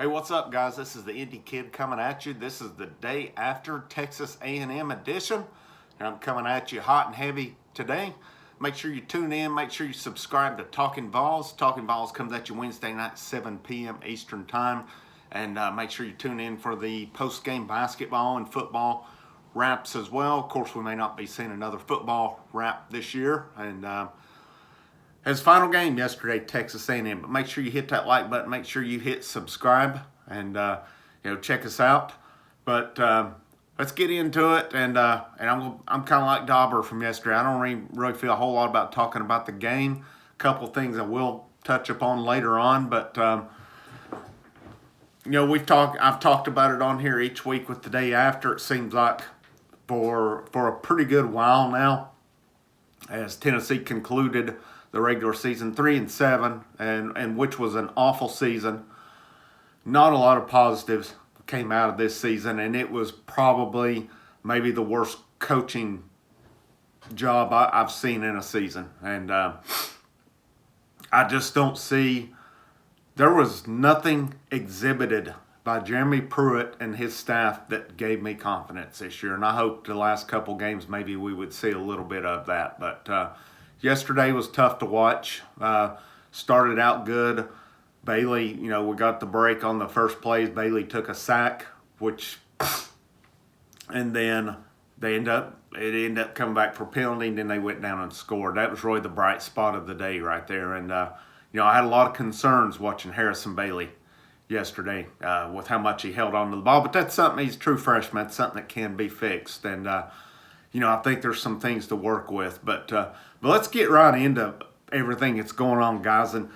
Hey, what's up, guys? This is the Indie Kid coming at you. This is the day after Texas A&M edition, and I'm coming at you hot and heavy today. Make sure you tune in. Make sure you subscribe to Talkin VAWLS. Talkin VAWLS comes at you Wednesday night, 7 p.m. Eastern Time, and make sure you tune in for the post-game basketball and football wraps as well. Of course, we may not be seeing another football wrap this year, and his final game yesterday, Texas A&M. But make sure you hit that like button. Make sure you hit subscribe and check us out. But let's get into it. And I'm kind of like Dauber from yesterday. I don't really feel a whole lot about talking about the game. A couple things I will touch upon later on. But I've talked about it on here each week with the day after. It seems like for a pretty good while now, as Tennessee concluded the regular season 3-7, and which was an awful season. Not a lot of positives came out of this season, and it was probably maybe the worst coaching job I've seen in a season. And I just don't see, there was nothing exhibited by Jeremy Pruitt and his staff that gave me confidence this year. And I hope the last couple games maybe we would see a little bit of that. But yesterday was tough to watch. Started out good. Bailey, we got the break on the first plays. Bailey took a sack, and then it ended up coming back for penalty, and then they went down and scored. That was really the bright spot of the day right there. And, I had a lot of concerns watching Harrison Bailey yesterday with how much he held on to the ball. But that's something, he's a true freshman. That's something that can be fixed. And, I think there's some things to work with. But let's get right into everything that's going on, guys. And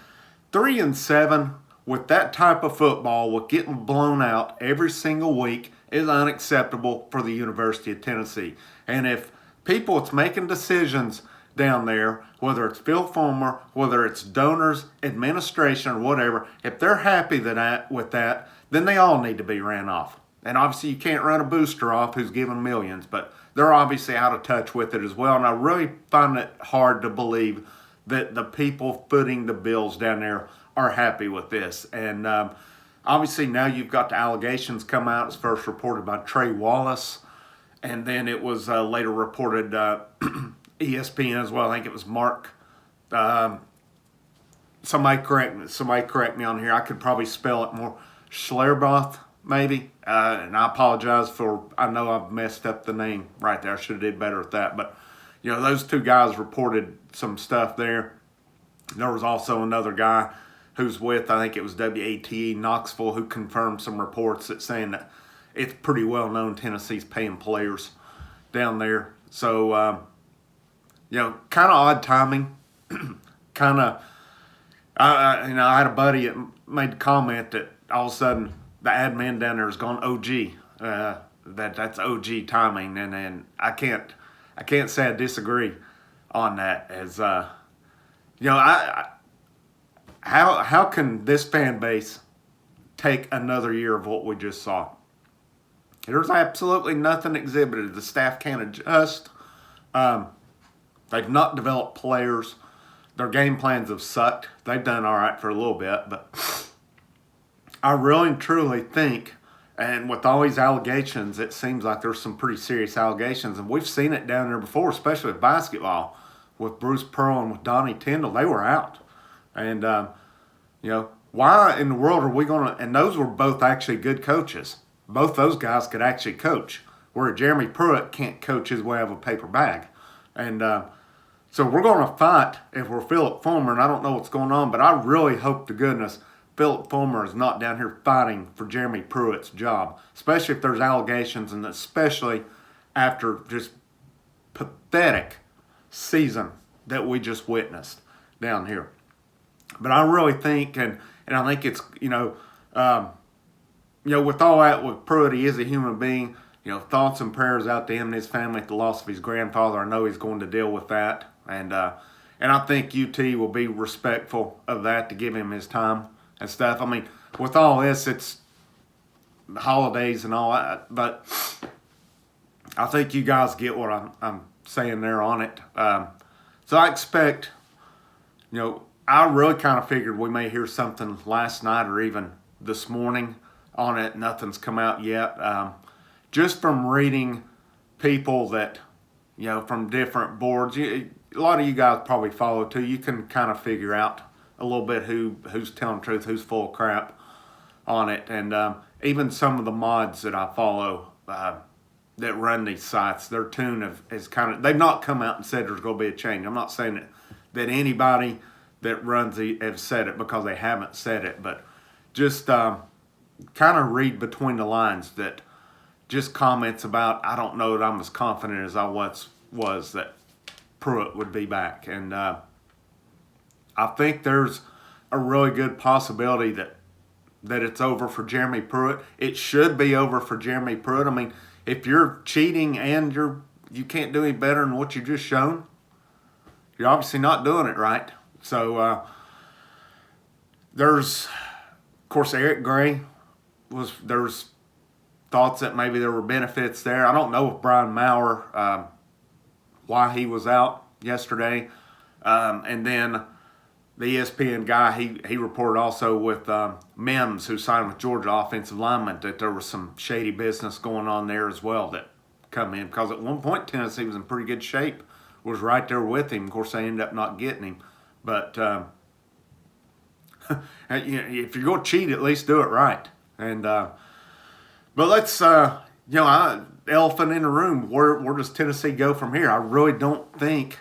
3-7 with that type of football, with getting blown out every single week, is unacceptable for the University of Tennessee. And if people that's making decisions down there, whether it's Phil Fulmer, whether it's donors, administration, or whatever, if they're happy with that, then they all need to be ran off. And obviously you can't run a booster off who's given millions, but they're obviously out of touch with it as well. And I really find it hard to believe that the people footing the bills down there are happy with this. And obviously now you've got the allegations come out. It's first reported by Trey Wallace, and then it was later reported ESPN as well. I think it was Mark. Somebody correct me on here. I could probably spell it more. Schlerbath, maybe. And I apologize I know I've messed up the name right there. I should have did better at that. But, those two guys reported some stuff there. There was also another guy who's with, I think it was WATE Knoxville, who confirmed some reports that saying that it's pretty well known Tennessee's paying players down there. So, kind of odd timing. I had a buddy that made a comment that all of a sudden the admin down there has gone OG. That's OG timing, and I can't say I disagree on that. As how can this fan base take another year of what we just saw? There's absolutely nothing exhibited. The staff can't adjust. They've not developed players. Their game plans have sucked. They've done all right for a little bit, but I really and truly think, and with all these allegations, it seems like there's some pretty serious allegations, and we've seen it down there before, especially with basketball, with Bruce Pearl and with Donnie Tyndall. They were out. And, why in the world are we going to – and those were both actually good coaches. Both those guys could actually coach, where Jeremy Pruitt can't coach his way out of a paper bag. And so we're going to fight if we're Philip Fulmer, and I don't know what's going on, but I really hope to goodness Philip Fulmer is not down here fighting for Jeremy Pruitt's job, especially if there's allegations, and especially after just pathetic season that we just witnessed down here. But I really think, and I think it's, with all that with Pruitt, he is a human being. Thoughts and prayers out to him and his family at the loss of his grandfather. I know he's going to deal with that, and I think UT will be respectful of that to give him his time and stuff. I mean, with all this, it's the holidays and all that, but I think you guys get what I'm saying there on it. So I expect, I really kind of figured we may hear something last night or even this morning on it. Nothing's come out yet. Just from reading people that, from different boards, a lot of you guys probably follow too. You can kind of figure out a little bit who's telling the truth, who's full of crap on it. And even some of the mods that I follow that run these sites, their tune is kind of, they've not come out and said there's going to be a change. I'm not saying that anybody that runs have said it, because they haven't said it, but just kind of read between the lines that just comments about, I don't know that I'm as confident as I once was that Pruitt would be back. And I think there's a really good possibility that it's over for Jeremy Pruitt. It should be over for Jeremy Pruitt. I mean, if you're cheating and you can't do any better than what you just shown, you're obviously not doing it right. So there's, of course, Eric Gray there's thoughts that maybe there were benefits there. I don't know if Brian Maurer, why he was out yesterday. And then the ESPN guy, he reported also with Mims, who signed with Georgia, offensive lineman, that there was some shady business going on there as well that come in. Because at one point, Tennessee was in pretty good shape, was right there with him. Of course, they ended up not getting him. But if you're going to cheat, at least do it right. And but let's, elephant in the room, where does Tennessee go from here? I really don't think,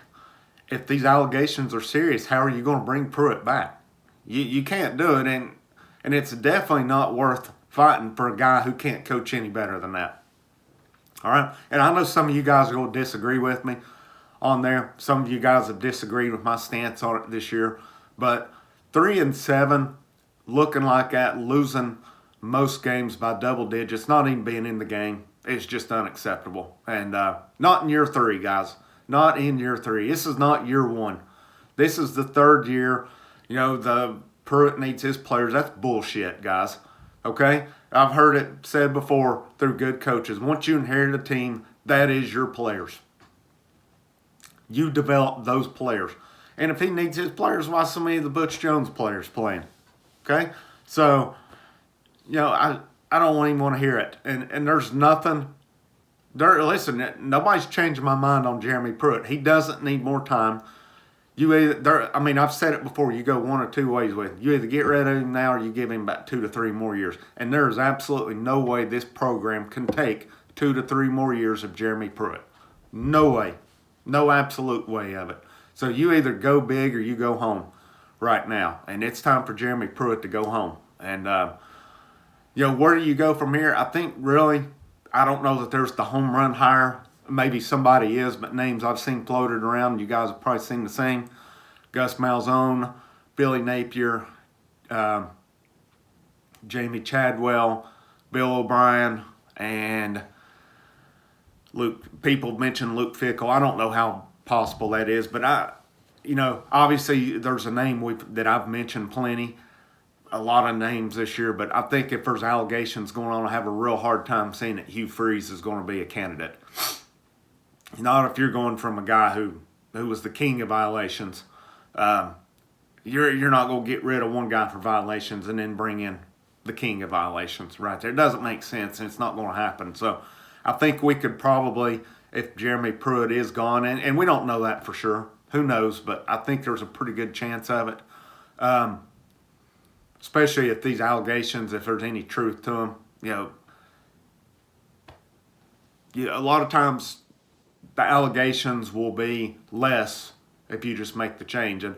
if these allegations are serious, how are you going to bring Pruitt back? You can't do it, and it's definitely not worth fighting for a guy who can't coach any better than that. All right? And I know some of you guys are going to disagree with me on there. Some of you guys have disagreed with my stance on it this year. But 3-7, looking like that, losing most games by double digits, not even being in the game, it's just unacceptable. And not in year 3, guys. Not in year 3. This is not year 1. This is the 3rd year. The Pruitt needs his players. That's bullshit, guys. Okay? I've heard it said before through good coaches. Once you inherit a team, that is your players. You develop those players. And if he needs his players, why so many of the Butch Jones players playing? Okay? So, I don't even want to hear it. And there's nothing. Listen, nobody's changing my mind on Jeremy Pruitt. He doesn't need more time. I've said it before. You go one or two ways with him. You either get rid of him now, or you give him about 2 to 3 more years. And there is absolutely no way this program can take 2 to 3 more years of Jeremy Pruitt. No way. No absolute way of it. So you either go big or you go home right now. And it's time for Jeremy Pruitt to go home. And where do you go from here? I think really, I don't know that there's the home run hire. Maybe somebody is, but names I've seen floated around, you guys have probably seen the same. Gus Malzahn, Billy Napier, Jamie Chadwell, Bill O'Brien, and Luke. People mention Luke Fickell. I don't know how possible that is, but obviously there's a name that I've mentioned plenty. A lot of names this year, but I think if there's allegations going on, I have a real hard time seeing that Hugh Freeze is going to be a candidate. Not if you're going from a guy who was the king of violations. You're not going to get rid of one guy for violations and then bring in the king of violations right there. It doesn't make sense, and it's not going to happen. So I think we could probably, if Jeremy Pruitt is gone, and we don't know that for sure. Who knows? But I think there's a pretty good chance of it. Especially if these allegations, if there's any truth to them, a lot of times the allegations will be less if you just make the change. And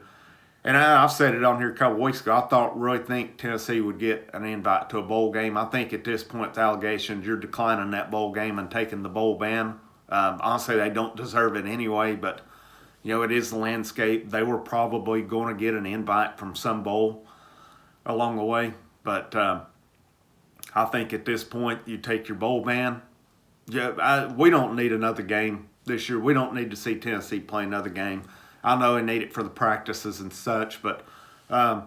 I've said it on here a couple weeks ago. I really think Tennessee would get an invite to a bowl game. I think at this point, the allegations, you're declining that bowl game and taking the bowl ban. Honestly, they don't deserve it anyway, but it is the landscape. They were probably going to get an invite from some bowl along the way, but I think at this point you take your bowl ban. We don't need another game this year. We don't need to see Tennessee play another game. I know they need it for the practices and such, but I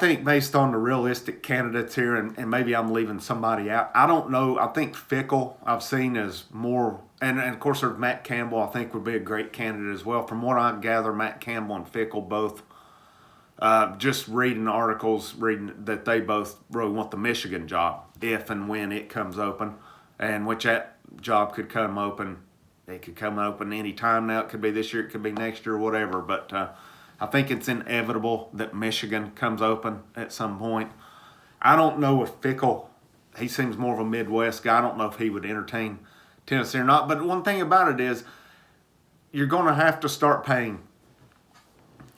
think based on the realistic candidates here, and maybe I'm leaving somebody out, I don't know. I think Fickell I've seen as more, and of course there's Matt Campbell I think would be a great candidate as well. From what I gather, Matt Campbell and Fickell both just reading articles, reading that they both really want the Michigan job if and when it comes open, and which that job could come open. It could come open any time now. It could be this year, it could be next year, whatever. But I think it's inevitable that Michigan comes open at some point. I don't know if Fickle, he seems more of a Midwest guy. I don't know if he would entertain Tennessee or not. But one thing about it is you're going to have to start paying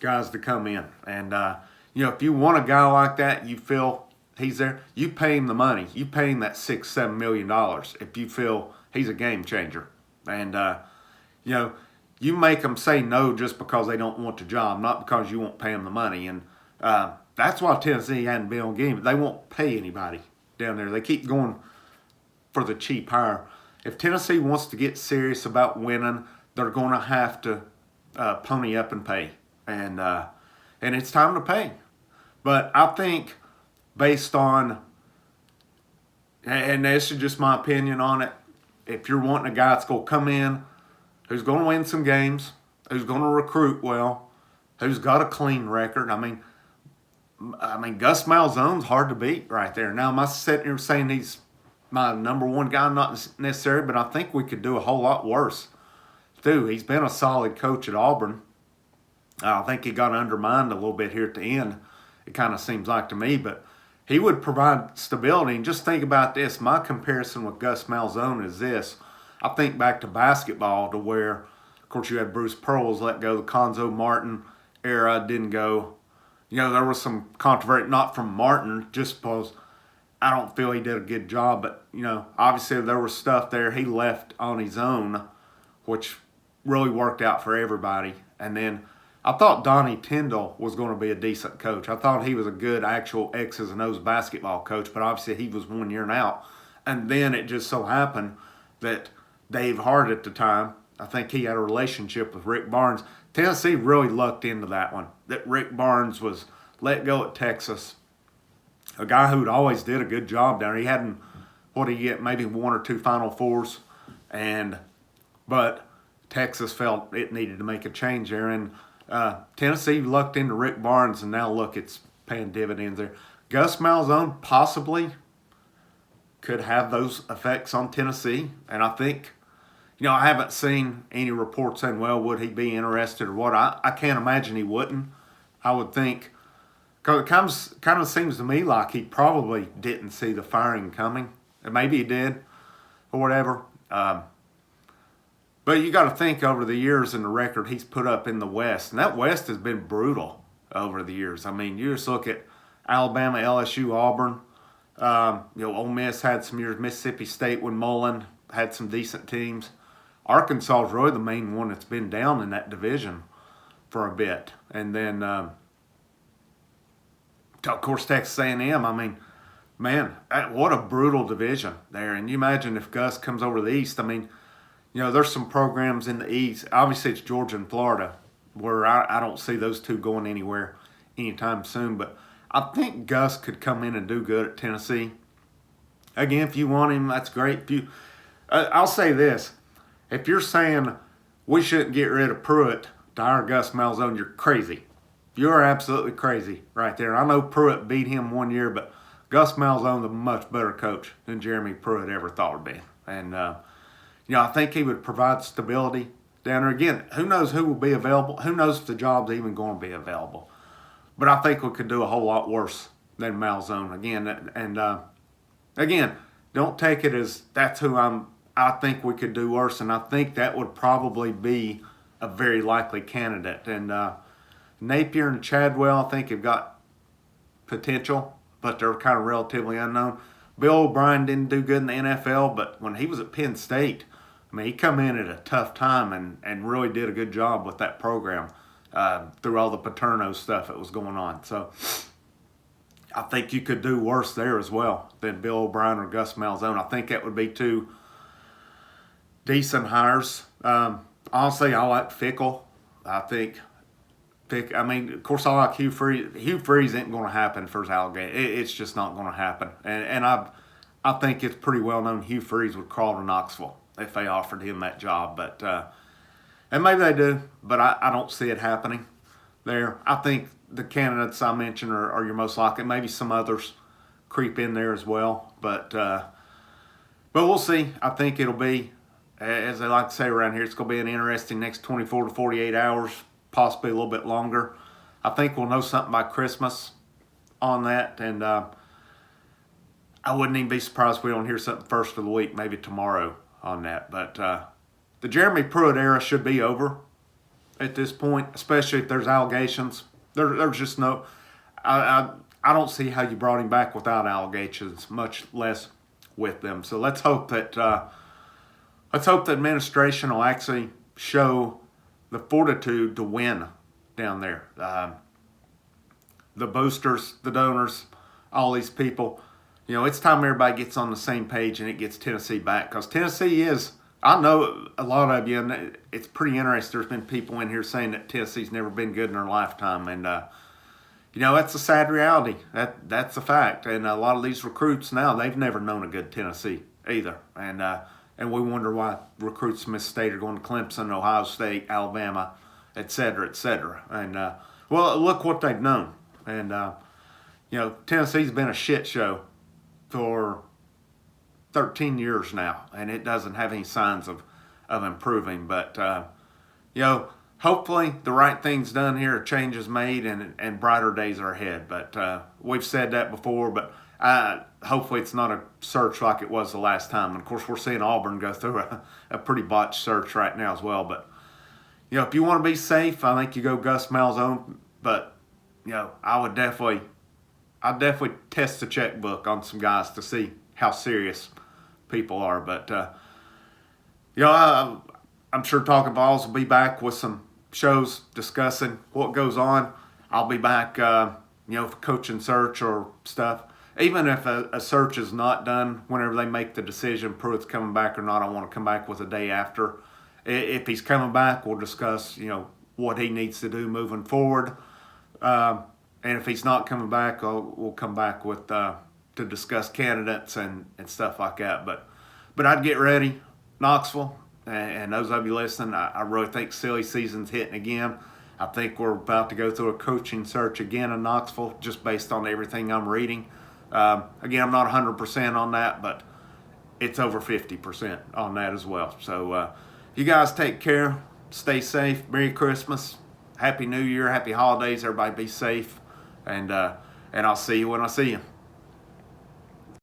guys to come in. And, if you want a guy like that, you feel he's there, you pay him the money. You pay him that $6-7 million if you feel he's a game changer. And, you make them say no just because they don't want the job, not because you won't pay them the money. And that's why Tennessee hadn't been on game. They won't pay anybody down there. They keep going for the cheap hire. If Tennessee wants to get serious about winning, they're going to have to pony up and pay. And it's time to pay. But I think based on, and this is just my opinion on it, if you're wanting a guy that's going to come in, who's going to win some games, who's going to recruit well, who's got a clean record. I mean, Gus Malzahn's hard to beat right there. Now, am I sitting here saying he's my number one guy? Not necessarily, but I think we could do a whole lot worse, too. He's been a solid coach at Auburn. I think he got undermined a little bit here at the end, it kind of seems like to me, but he would provide stability. And just think about this. My comparison with Gus Malzahn is this. I think back to basketball to where, of course, you had Bruce Pearl was let go. The Conzo Martin era didn't go. There was some controversy, not from Martin, just because I don't feel he did a good job. But, obviously there was stuff there he left on his own, which really worked out for everybody. And then I thought Donnie Tyndall was going to be a decent coach. I thought he was a good actual X's and O's basketball coach, but obviously he was 1 year and out. And then it just so happened that Dave Hart at the time, I think he had a relationship with Rick Barnes. Tennessee really lucked into that one, that Rick Barnes was let go at Texas, a guy who'd always did a good job down there. He hadn't, what did he get, maybe 1 or 2 Final Fours, but Texas felt it needed to make a change there, and Tennessee lucked into Rick Barnes, and now look, it's paying dividends there. Gus Malzahn possibly could have those effects on Tennessee, and I think, I haven't seen any reports saying, well, would he be interested or what? I can't imagine he wouldn't. I would think, because it kind of seems to me like he probably didn't see the firing coming. And maybe he did, or whatever. But you got to think over the years and the record he's put up in the West, and that West has been brutal over the years. I mean, you just look at Alabama, LSU, Auburn. Ole Miss had some years. Mississippi State when Mullen had some decent teams. Arkansas is really the main one that's been down in that division for a bit. And then, of course, Texas A&M. I mean, man, what a brutal division there. And you imagine if Gus comes over the East. I mean, there's some programs in the East. Obviously, it's Georgia and Florida, where I don't see those two going anywhere anytime soon. But I think Gus could come in and do good at Tennessee. Again, if you want him, that's great. I'll say this. If you're saying we shouldn't get rid of Pruitt to hire Gus Malzahn, you're crazy. You're absolutely crazy right there. I know Pruitt beat him 1 year, but Gus Malzahn's a much better coach than Jeremy Pruitt ever thought would be. And, I think he would provide stability down there. Again, who knows who will be available? Who knows if the job's even going to be available? But I think we could do a whole lot worse than Malzahn. Again, don't take it as that's who I think we could do worse, and I think that would probably be a very likely candidate. And Napier and Chadwell, I think, have got potential, but they're kind of relatively unknown. Bill O'Brien didn't do good in the NFL, but when he was at Penn State, I mean, he come in at a tough time and really did a good job with that program through all the Paterno stuff that was going on. So I think you could do worse there as well than Bill O'Brien or Gus Malzahn. I think that would be two decent hires. Honestly, I like Fickle. Of course, I like Hugh Freeze. Hugh Freeze ain't going to happen for his Alligator. It's just not going to happen. And I think it's pretty well known Hugh Freeze would crawl to Knoxville if they offered him that job. But and maybe they do, but I don't see it happening there. I think the candidates I mentioned are your most likely. Maybe some others creep in there as well, but we'll see. I think it'll be, as they like to say around here, it's going to be an interesting next 24 to 48 hours, possibly a little bit longer. I think we'll know something by Christmas on that, and I wouldn't even be surprised if we don't hear something first of the week, maybe tomorrow on that. But the Jeremy Pruitt era should be over at this point, especially if there's allegations. There's just no, I don't see how you brought him back without allegations, much less with them. So let's hope that the administration will actually show the fortitude to win down there. The boosters, the donors, all these people. It's time everybody gets on the same page and it gets Tennessee back, because Tennessee is. I know a lot of you, and it's pretty interesting. There's been people in here saying that Tennessee's never been good in their lifetime, and that's a sad reality. That's a fact. And a lot of these recruits now, they've never known a good Tennessee either, and we wonder why recruits from this state are going to Clemson, Ohio State, Alabama, et cetera, et cetera. And well, look what they've known. And Tennessee's been a shit show for 13 years now, and it doesn't have any signs of improving. But hopefully the right thing's done here, a change is made, and brighter days are ahead. But we've said that before, but hopefully it's not a search like it was the last time. And of course, we're seeing Auburn go through a pretty botched search right now as well. But if you want to be safe, I think you go Gus Malzahn. But I'd definitely test the checkbook on some guys to see how serious people are. But I'm sure Talkin VAWLS will be back with some shows discussing what goes on. I'll be back, for coaching search or stuff. Even if a search is not done, whenever they make the decision, Pruitt's coming back or not, I want to come back with a day after. If he's coming back, we'll discuss, what he needs to do moving forward. And if he's not coming back, we'll come back with to discuss candidates and stuff like that. But I'd get ready, Knoxville, and those of you listening, I really think silly season's hitting again. I think we're about to go through a coaching search again in Knoxville, just based on everything I'm reading. Again, I'm not 100% on that, but it's over 50% on that as well. So you guys take care, stay safe, Merry Christmas, Happy New Year, Happy Holidays, everybody be safe, and I'll see you when I see you.